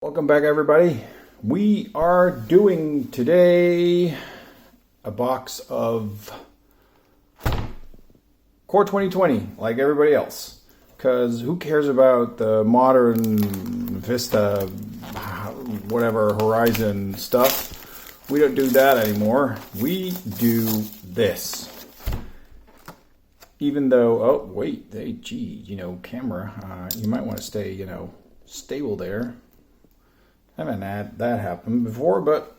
Welcome back, everybody. We are doing today a box of Core 2020 like everybody else, because who cares about the modern Vista, whatever, Horizon stuff. We don't do that anymore. We do this. Even though, oh wait, gee, camera, you might want to stay, stable there. I haven't had that happen before, but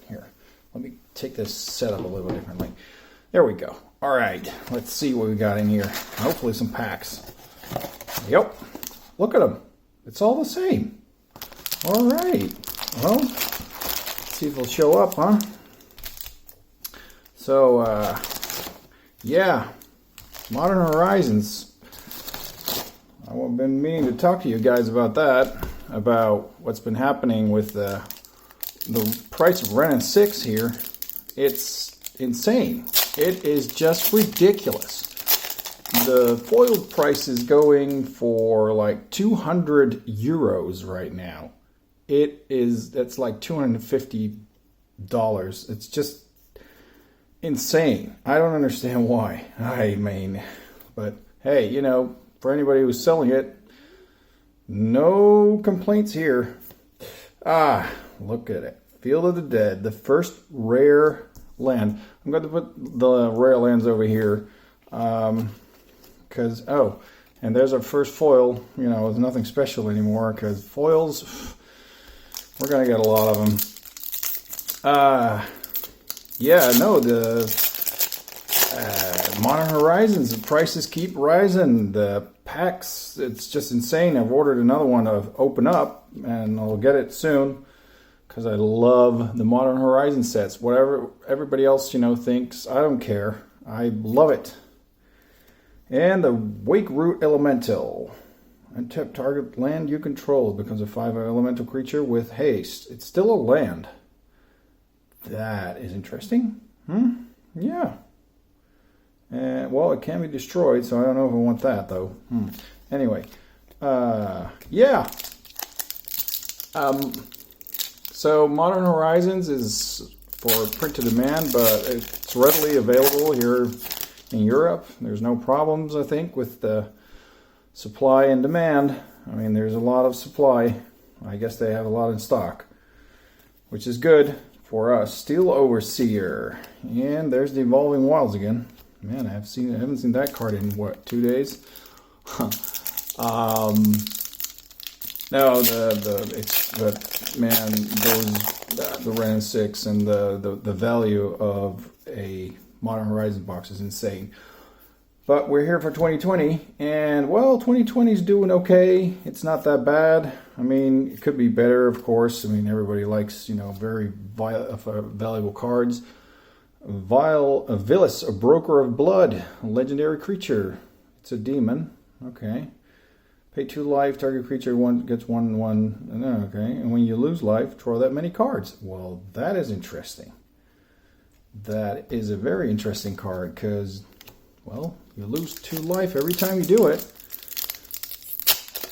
here, let me take this setup a little differently. There we go. All right, let's see what we got in here. Hopefully some packs. Yep, look at them. It's all the same. All right, well, let's see if it'll show up, huh? So, yeah, Modern Horizons. I've been meaning to talk to you guys about that, about what's been happening with the price of Ren 6 here. It's insane. It is just ridiculous. The foiled price is going for like 200 euros right now. That's like $250. It's just insane. I don't understand why. I mean, but hey, for anybody who's selling it, no complaints here. Ah, look at it. Field of the Dead, the first rare land. I'm going to put the rare lands over here. Because, and there's our first foil. It's nothing special anymore, because foils, we're going to get a lot of them. Yeah, no, the Modern Horizons, the prices keep rising. The packs, it's just insane. I've ordered another one to open up, and I'll get it soon, because I love the Modern Horizon sets. Whatever everybody else, thinks, I don't care. I love it. And the Wake Root Elemental. Untap target land you control becomes a 5 elemental creature with haste. It's still a land. That is interesting. Yeah. Well, it can be destroyed, so I don't know if I want that, though. Anyway. Yeah. So Modern Horizons is for print to demand, but it's readily available here in Europe. There's no problems, I think, with the supply and demand. I mean, there's a lot of supply. I guess they have a lot in stock, which is good for us. Steel Overseer. And there's the Evolving Wilds again. Man, I haven't seen that card in, what, 2 days? No, the Ren 6 and the value of a Modern Horizon box is insane. But we're here for 2020, and well, 2020 is doing okay. It's not that bad. I mean, it could be better, of course. I mean, everybody likes, very valuable cards. Vilis, a Broker of Blood, a legendary creature. It's a demon. Okay. Pay 2 life, target creature gets 1/1. Okay. And when you lose life, draw that many cards. Well, that is interesting. That is a very interesting card, because, well, you lose 2 life every time you do it.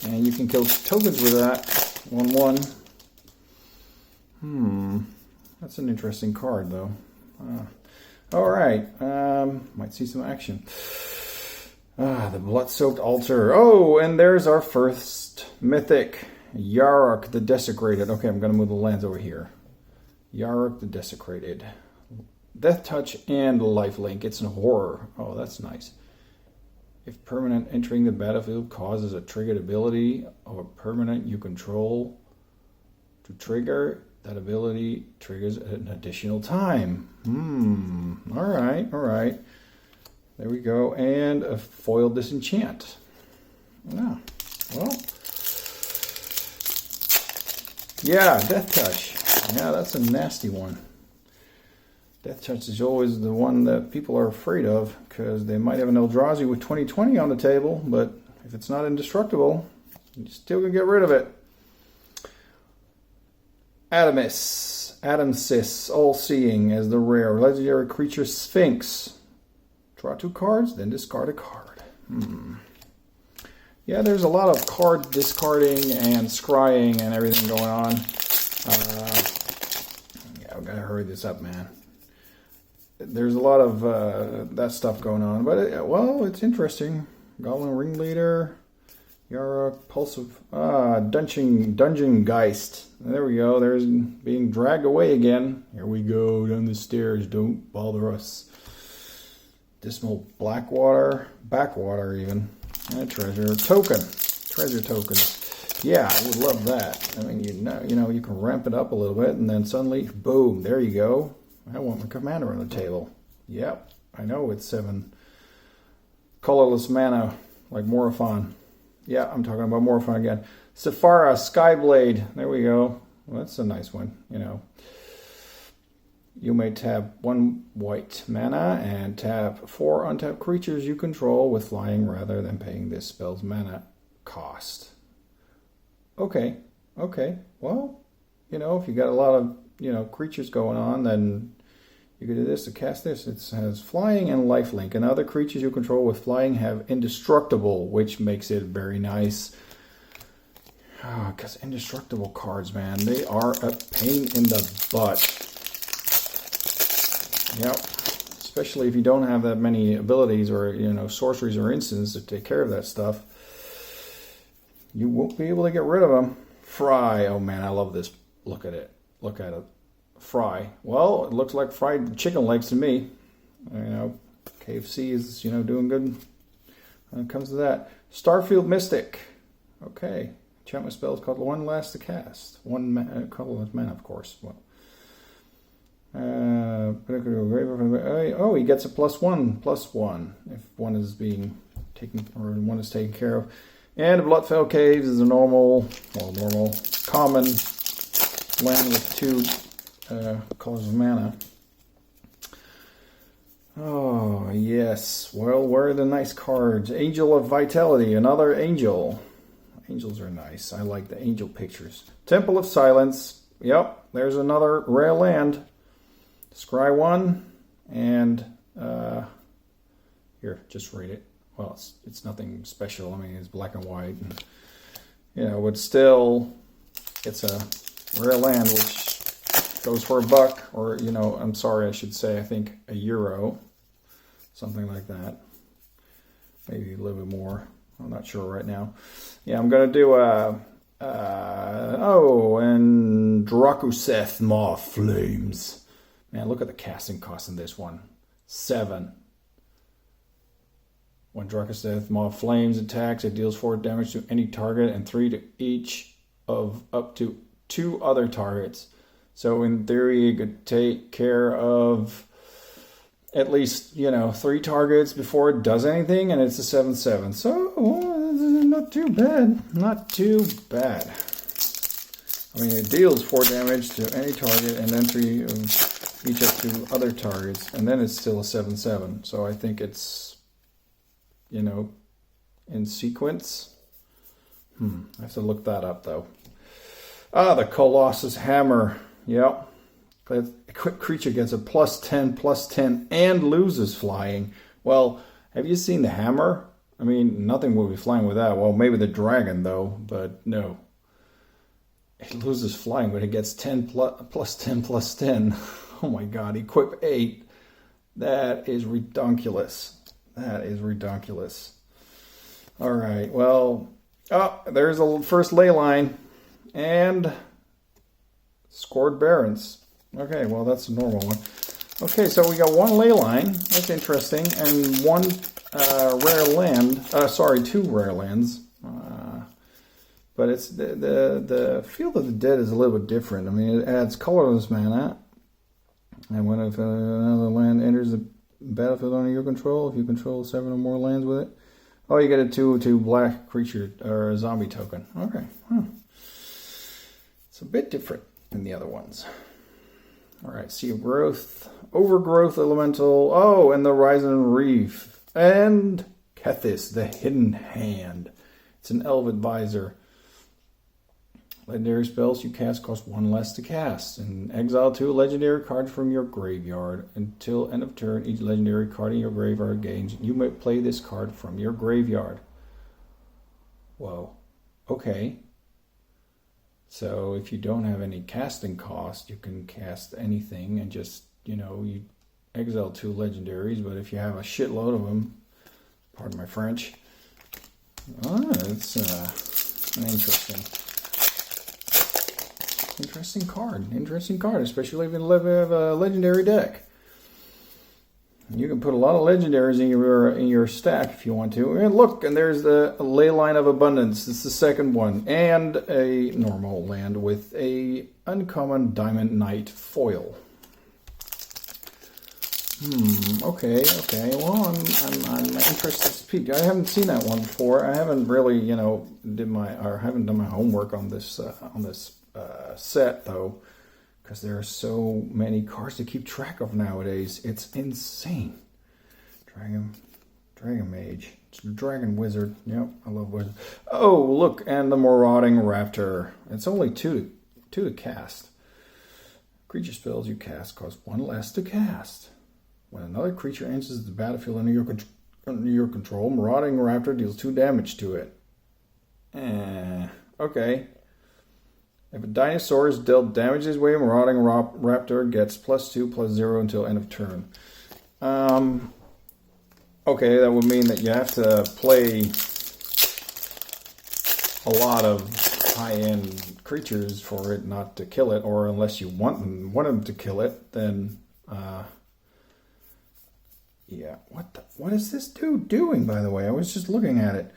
And you can kill tokens with that. 1/1. That's an interesting card, though. All right. Might see some action. The Blood-Soaked Altar. Oh, and there's our first mythic. Yarok the Desecrated. Okay, I'm going to move the lands over here. Yarok the Desecrated. Death Touch and Lifelink. It's a horror. Oh, that's nice. If permanent entering the battlefield causes a triggered ability of a permanent you control to trigger, that ability triggers an additional time. All right. There we go. And a foil Disenchant. Yeah. Well. Yeah, Death Touch. Yeah, that's a nasty one. Death Touch is always the one that people are afraid of, because they might have an Eldrazi with 2020 on the table, but if it's not indestructible, you still can get rid of it. Adamsis, All-Seeing as the rare legendary creature Sphinx. Draw 2 cards, then discard a card. Yeah, there's a lot of card discarding and scrying and everything going on. Yeah, we gotta hurry this up, man. There's a lot of that stuff going on, but well, it's interesting. Goblin Ringleader, Yara, Pulsive, Dungeon Geist. There we go. There's being dragged away again. Here we go down the stairs. Don't bother us. Dismal Backwater even. And treasure tokens. Yeah, I would love that. I mean, you know, you can ramp it up a little bit, and then suddenly, boom, there you go. I want my commander on the table. Yep, I know it's 7 colorless mana, like Morophon. Yeah, I'm talking about Morophon again. Saphara, Skyblade. There we go. Well, that's a nice one, you know. You may tap 1 white mana and tap 4 untapped creatures you control with flying rather than paying this spell's mana cost. Okay. Well, you know, if you got a lot of, you know, creatures going on, then you can do this to cast this. It has flying and lifelink, and other creatures you control with flying have indestructible, which makes it very nice. Because indestructible cards, man, they are a pain in the butt. Yep, especially if you don't have that many abilities or, you know, sorceries or instants to take care of that stuff. You won't be able to get rid of them. Fry, oh man, I love this. Look at it. Fry. Well, it looks like fried chicken legs to me. You know, KFC is, you know, doing good when it comes to that. Starfield Mystic. Okay. Enchantment spell is called 1 last to cast. 1 colorless mana, of course. Well, oh, he gets a +1 if one is being taken or one is taken care of. And Bloodfell Caves is a normal common land with 2 colors of mana. Oh yes, well, where are the nice cards? Angel of Vitality, another angel. Angels are nice. I like the angel pictures. Temple of Silence. Yep, there's another rare land. Scry 1, and here, just read it. Well, it's nothing special. I mean, it's black and white, and, you know, but still, it's a rare land which goes for $1, or, you know, I'm sorry, I should say, I think €1, something like that. Maybe a little bit more. I'm not sure right now. Yeah, I'm gonna do and Drakuseth Maw Flames. Man, look at the casting cost in this one. 7. When Drakuseth Maw Flames attacks, it deals 4 damage to any target and 3 to each of up to 2 other targets. So in theory, you could take care of at least, you know, 3 targets before it does anything, and it's a 7/7. So, not too bad. Not too bad. I mean, it deals 4 damage to any target and then 3 each up to other targets, and then it's still a 7/7. So I think it's, you know, in sequence. I have to look that up though. The Colossus Hammer. Yep. A quick creature gets a +10/+10 and loses flying. Well, have you seen the hammer? I mean, nothing will be flying with that. Well, maybe the dragon though, but no. It loses flying, but it gets +10/+10. Oh my god, equip 8. That is redonkulous. That is redonkulous. Alright, well, there's a first Leyline. And Scored Barons. Okay, well, that's a normal one. Okay, so we got 1 Leyline. That's interesting. And 1 rare land. 2 rare lands. But it's the Field of the Dead is a little bit different. I mean, it adds colorless mana. And when if another land enters the battlefield under your control, if you control 7 or more lands with it, you get a 2/2 black creature or a zombie token. Okay, it's a bit different than the other ones. All right, Sea of Growth, Overgrowth Elemental. And the Rising Reef, and Kethis, the Hidden Hand. It's an Elf Advisor. Legendary spells you cast cost 1 less to cast. And exile 2 legendary cards from your graveyard. Until end of turn, each legendary card in your graveyard gains. You may play this card from your graveyard. Whoa. Okay. So if you don't have any casting cost, you can cast anything and just, you exile 2 legendaries. But if you have a shitload of them, pardon my French, it's an interesting card, especially if you have a legendary deck. You can put a lot of legendaries in your stack if you want to. And look, and there's the Leyline of Abundance. It's the second one, and a normal land with a uncommon Diamond Knight foil. Okay. Well, I'm interested to peek. I haven't seen that one before. I haven't really, haven't done my homework on this set though, because there are so many cards to keep track of nowadays. It's insane. Dragon Mage, Dragon Wizard. Yep, I love Wizard. Oh, look, and the Marauding Raptor. It's only two to cast. Creature spells you cast cost 1 less to cast. When another creature enters the battlefield under your control, Marauding Raptor deals 2 damage to it. Okay. If a dinosaur is dealt damage this way, Marauding Raptor gets +2/+0 until end of turn. Okay, that would mean that you have to play a lot of high-end creatures for it not to kill it, or unless you want them to kill it, then yeah. What is this dude doing, by the way? I was just looking at it.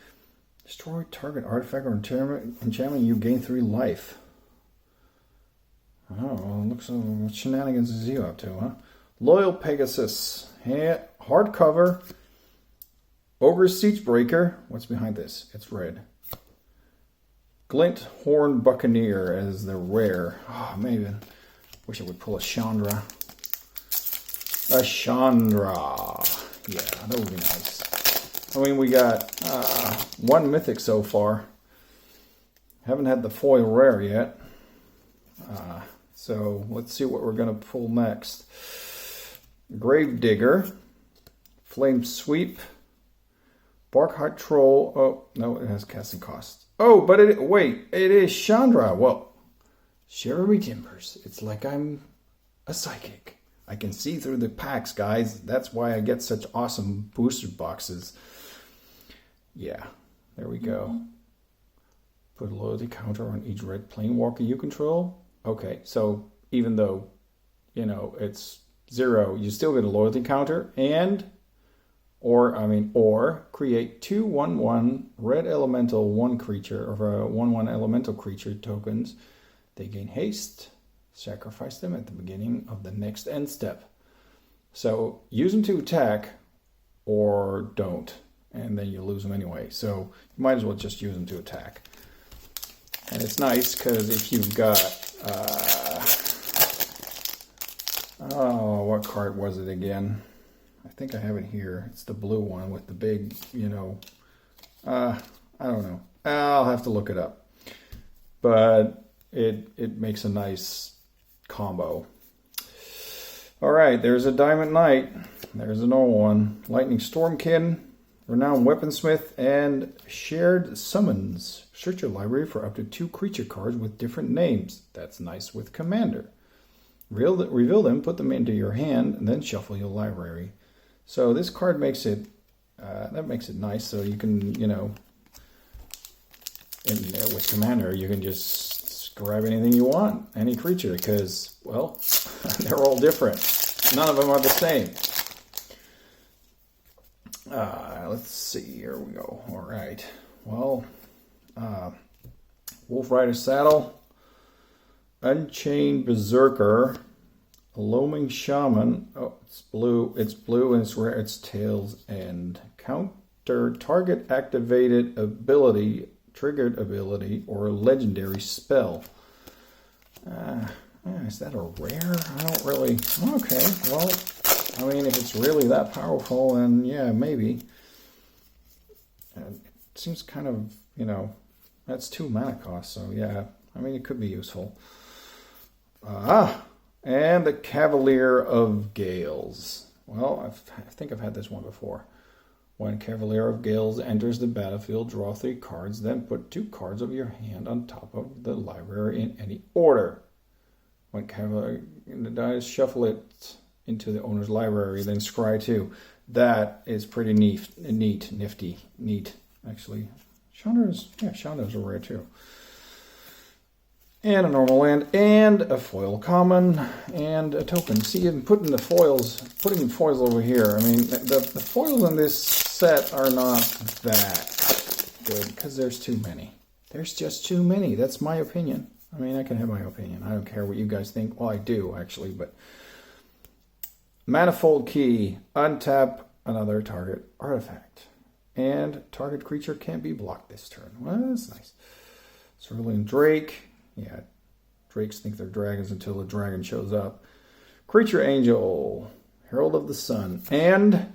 Destroy target artifact or enchantment, you gain 3 life. Oh, well, looks like what shenanigans is he up to, huh? Loyal Pegasus. Hardcover. Ogre Siegebreaker. What's behind this? It's red. Glint Horn Buccaneer as the rare. Oh, maybe. Wish I would pull a Chandra. A Chandra. Yeah, that would be nice. I mean, we got 1 mythic so far. Haven't had the foil rare yet. So let's see what we're going to pull next. Gravedigger, Flame Sweep, Barkheart Troll. Oh, no, it has casting cost. Oh, but it is Chandra. Well, shiver me timbers. It's like I'm a psychic. I can see through the packs, guys. That's why I get such awesome booster boxes. Yeah, there we go. Put a loyalty counter on each red planeswalker you control. Okay, so even though, it's 0, you still get a loyalty counter, or create 2/1/1 red elemental 1 creature, or 1/1 elemental creature tokens. They gain haste. Sacrifice them at the beginning of the next end step. So use them to attack, or don't, and then you lose them anyway. So you might as well just use them to attack. And it's nice because if you've got, what card was it again? I think I have it here. It's the blue one with the big, I don't know. I'll have to look it up. But it makes a nice combo. All right, there's a Diamond Knight. There's a normal one. Lightning Stormkin, Renowned Weaponsmith, and Shared Summons. Search your library for up to 2 creature cards with different names. That's nice with Commander. Reveal them, put them into your hand, and then shuffle your library. So this card makes it, makes it nice. So you can, with Commander, you can just grab anything you want, any creature, because, well, they're all different. None of them are the same. Let's see, here we go. All right. Well, Wolf Rider Saddle, Unchained Berserker, Loaming Shaman. Oh, it's blue and it's rare. It's Tails End. Counter target activated ability, triggered ability, or legendary spell. Is that a rare? I don't really. Okay, well, I mean, if it's really that powerful, then yeah, maybe. It seems kind of, that's 2 mana cost, so yeah, I mean, it could be useful. And the Cavalier of Gales. Well, I think I've had this one before. When Cavalier of Gales enters the battlefield, draw 3 cards, then put 2 cards of your hand on top of the library in any order. When Cavalier in the dice, shuffle it into the owner's library, then scry 2. That is pretty nifty, actually. Chandras are rare too. And a normal land, and a foil common, and a token. See, I'm putting the foils over here. I mean, the foils in this set are not that good, because there's too many. There's just too many. That's my opinion. I mean, I can have my opinion. I don't care what you guys think. Well, I do, actually, but... Manifold Key. Untap another target artifact. And target creature can't be blocked this turn. Well, that's nice. Cerulean Drake. Yeah, drakes think they're dragons until a dragon shows up. Creature Angel. Herald of the Sun. And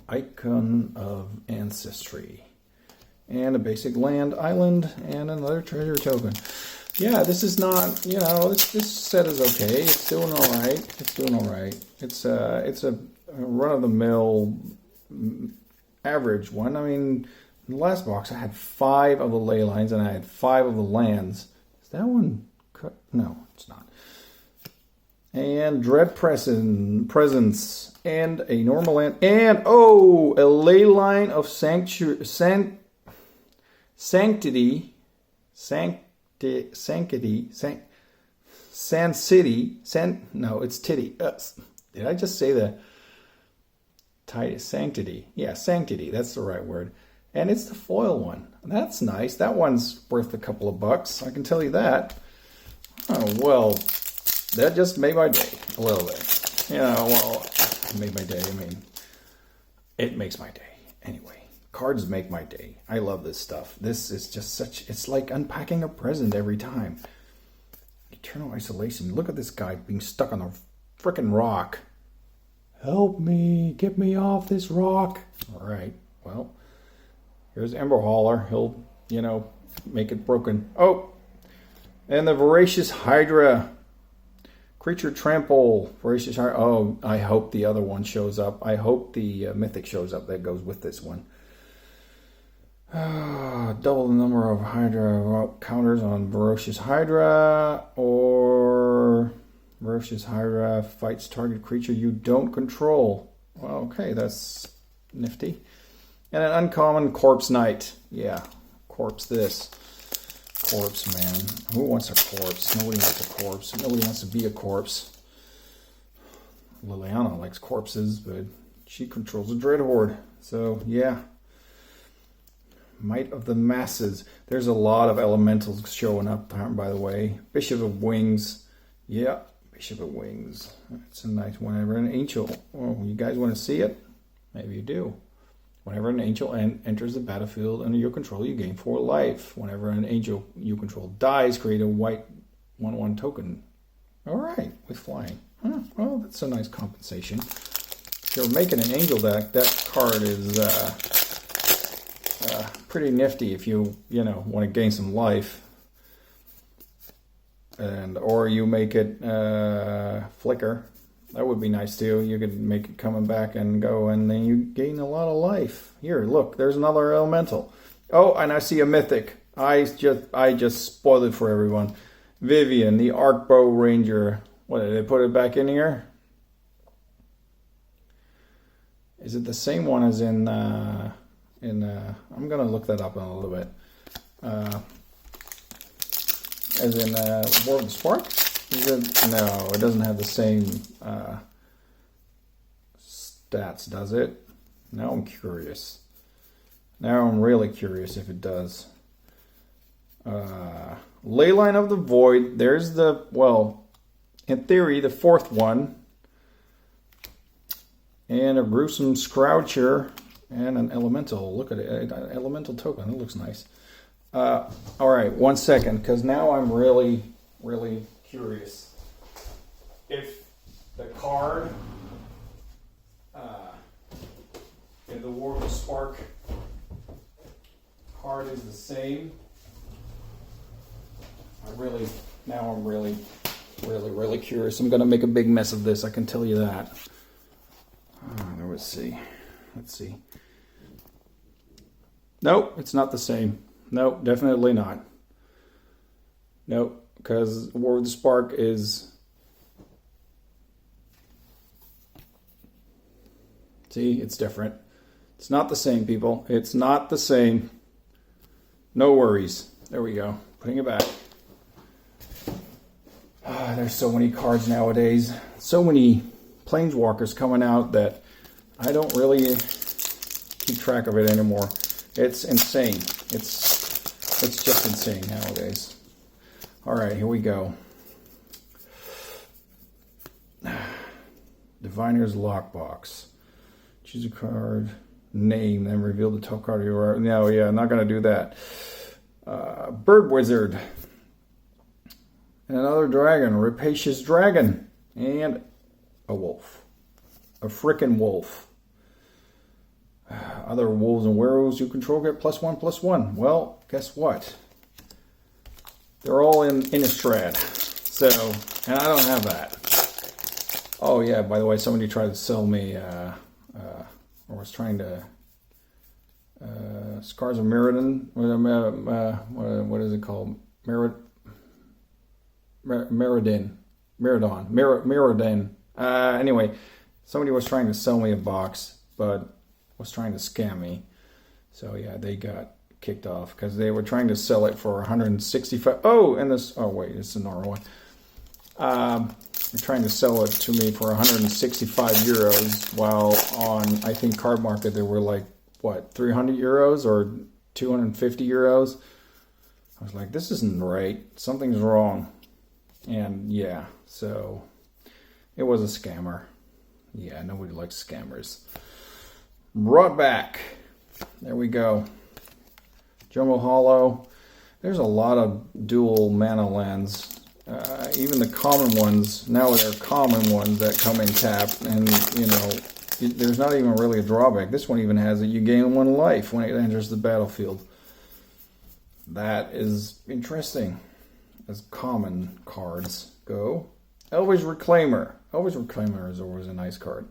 Icon of Ancestry. And a basic land, island, and another treasure token. Yeah, this is not, this set is okay. It's doing all right. It's a run-of-the-mill average one. I mean, in the last box I had 5 of the ley lines and I had 5 of the lands. Is that one cut? No, it's not. And Dread Presence and a normal land and a Leyline of Sanctity. It's Titty. Did I just say the Sanctity? Yeah, Sanctity. That's the right word. And it's the foil one. That's nice. That one's worth a couple of bucks. I can tell you that. Oh, well, that just made my day a little bit. It made my day. I mean, it makes my day. Anyway. Cards make my day. I love this stuff. This is just it's like unpacking a present every time. Eternal Isolation. Look at this guy being stuck on a frickin' rock. Help me. Get me off this rock. All right. Well, here's Ember Hauler. He'll, make it broken. Oh, and the Voracious Hydra. Creature Trample. Voracious Hydra. Oh, I hope the other one shows up. I hope the Mythic shows up that goes with this one. Double the number of Hydra counters on Voracious Hydra, or Voracious Hydra fights target creature you don't control. Well, okay, that's nifty. And an uncommon Corpse Knight. Yeah, corpse this. Corpse, man. Who wants a corpse? Nobody wants a corpse. Nobody wants to be a corpse. Liliana likes corpses, but she controls a Dread Horde. So, yeah. Might of the Masses. There's a lot of elementals showing up, by the way. Bishop of Wings. Yeah, Bishop of Wings. It's a nice whenever an angel. Oh, you guys want to see it? Maybe you do. Whenever an angel enters the battlefield under your control, you gain 4 life. Whenever an angel you control dies, create a white 1/1 token. All right, with flying. Huh, well, that's a nice compensation. If you're making an angel deck, that card is pretty nifty if you want to gain some life. Or you make it flicker. That would be nice too. You could make it coming back and go, and then you gain a lot of life. Here, look, there's another elemental. Oh, and I see a mythic. I just spoiled it for everyone. Vivian, the Arcbow Ranger. What, did they put it back in here? Is it the same one as in I'm gonna look that up in a little bit. As in War of the Spark? No, it doesn't have the same stats, does it? Now I'm curious. Now I'm really curious if it does. Leyline of the Void. There's in theory, the 4th one. And a Gruesome Scroucher. And an elemental. Look at it. An elemental token. It looks nice. All right, 1 second, because now I'm really, really curious. If the card in the War of the Spark card is the same, I'm really curious. I'm going to make a big mess of this, I can tell you that. Let's see. Let's see. Nope, it's not the same. Nope, definitely not. Nope, because War of the Spark is... See, it's different. It's not the same, people. It's not the same. No worries. There we go. Putting it back. There's so many cards nowadays. So many Planeswalkers coming out that I don't really keep track of it anymore. It's insane. It's just insane nowadays. All right, here we go. Diviner's Lockbox. Choose a card, name, then reveal the top card of your... No, yeah, I'm not going to do that. Bird Wizard. And another dragon, Rapacious Dragon. And a wolf. A frickin' wolf. Other wolves and werewolves you control get +1/+1. Well, guess what? They're all in Innistrad. So, and I don't have that. Oh yeah, by the way, somebody tried to sell me, or was trying to, Scars of Mirrodin. What is it called? Mirrodin. Anyway, somebody was trying to sell me a box, but was trying to scam me. So yeah, they got kicked off because they were trying to sell it for 165. Oh, and this. Oh wait, it's a normal one. They're trying to sell it to me for 165 euros, while on I think Card Market they were like what 300 euros or 250 euros. I was like, this isn't right. Something's wrong. And yeah, so it was a scammer. Yeah, nobody likes scammers. Brought back. There we go. Jumbo Hollow. There's a lot of dual mana lands. Even the common ones, now they're common ones that come in tap, and you know, there's not even really a drawback. This one even has it, you gain 1 life when it enters the battlefield. That is interesting as common cards go. Elvish Reclaimer. Elvish Reclaimer is always a nice card.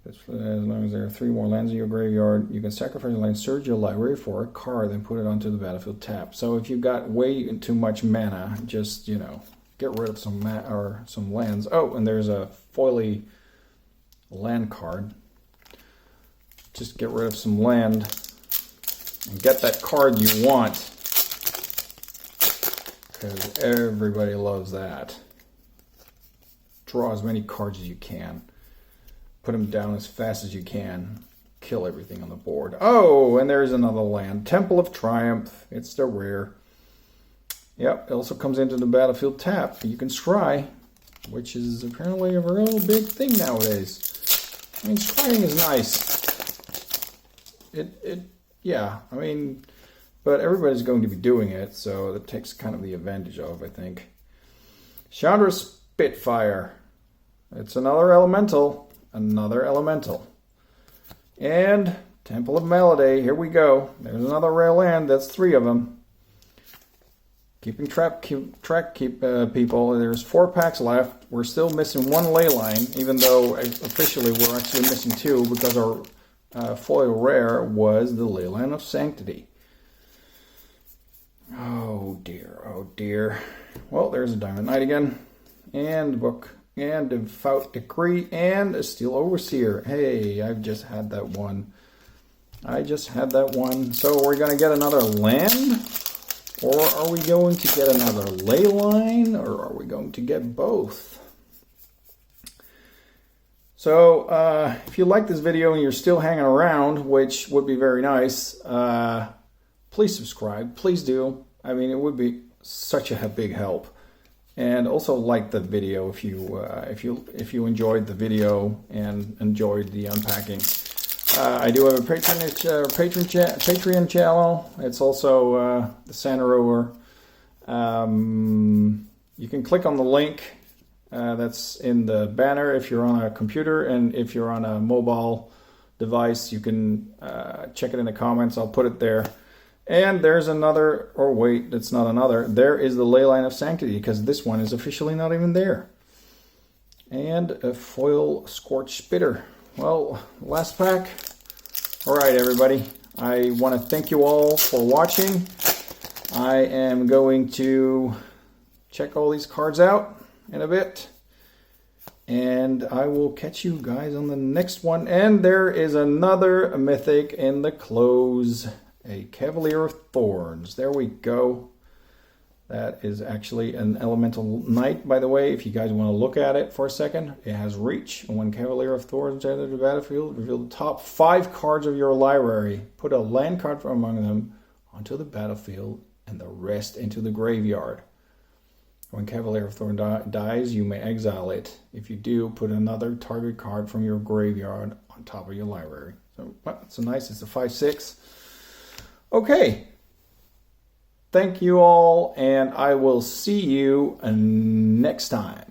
As long as there are 3 more lands in your graveyard, you can sacrifice a land, search your library for a card, then put it onto the battlefield tap. So if you've got way too much mana, just, you know, get rid of some lands. Oh, and there's a foily land card. Just get rid of some land and get that card you want, because everybody loves that. Draw as many cards as you can. Put them down as fast as you can. Kill everything on the board. Oh, and there's another land. Temple of Triumph. It's the rare. Yep, it also comes into the battlefield tap. You can scry, which is apparently a real big thing nowadays. I mean, scrying is nice. Yeah, I mean, but everybody's going to be doing it, so that takes kind of the advantage of, I think. Chandra Spitfire. It's another elemental. Another elemental. And Temple of Melody. Here we go. There's another rare land. That's 3 of them. Keeping track, people. There's 4 packs left. We're still missing 1 Leyline, even though officially we're actually missing 2 because our foil rare was the Leyline of Sanctity. Oh dear, oh dear. Well, there's a Diamond Knight again. And book. And Devout Decree, and a Steel Overseer. Hey, I've just had that one. So we're going to get another land? Or are we going to get another Leyline? Or are we going to get both? So, if you like this video and you're still hanging around, which would be very nice, please subscribe. Please do. I mean, it would be such a big help. And also like the video if you enjoyed the video and enjoyed the unpacking. I do have a Patreon channel. It's also the Santa Rover. You can click on the link that's in the banner if you're on a computer, and if you're on a mobile device, you can check it in the comments. I'll put it there. And there's another, or wait, it's not another. There is the Leyline of Sanctity, because this one is officially not even there. And a foil Scorch Spitter well, last pack. All right, everybody. I want to thank you all for watching. I am going to check all these cards out in a bit. And I will catch you guys on the next one. And there is another mythic in the close. A Cavalier of Thorns. There we go. That is actually an Elemental Knight, by the way, if you guys want to look at it for a second. It has reach. And when Cavalier of Thorns enter the battlefield, reveal the top 5 cards of your library. Put a land card from among them onto the battlefield and the rest into the graveyard. When Cavalier of Thorns dies, you may exile it. If you do, put another target card from your graveyard on top of your library. So, well, it's nice. It's a 5/6. Okay. Thank you all, and I will see you next time.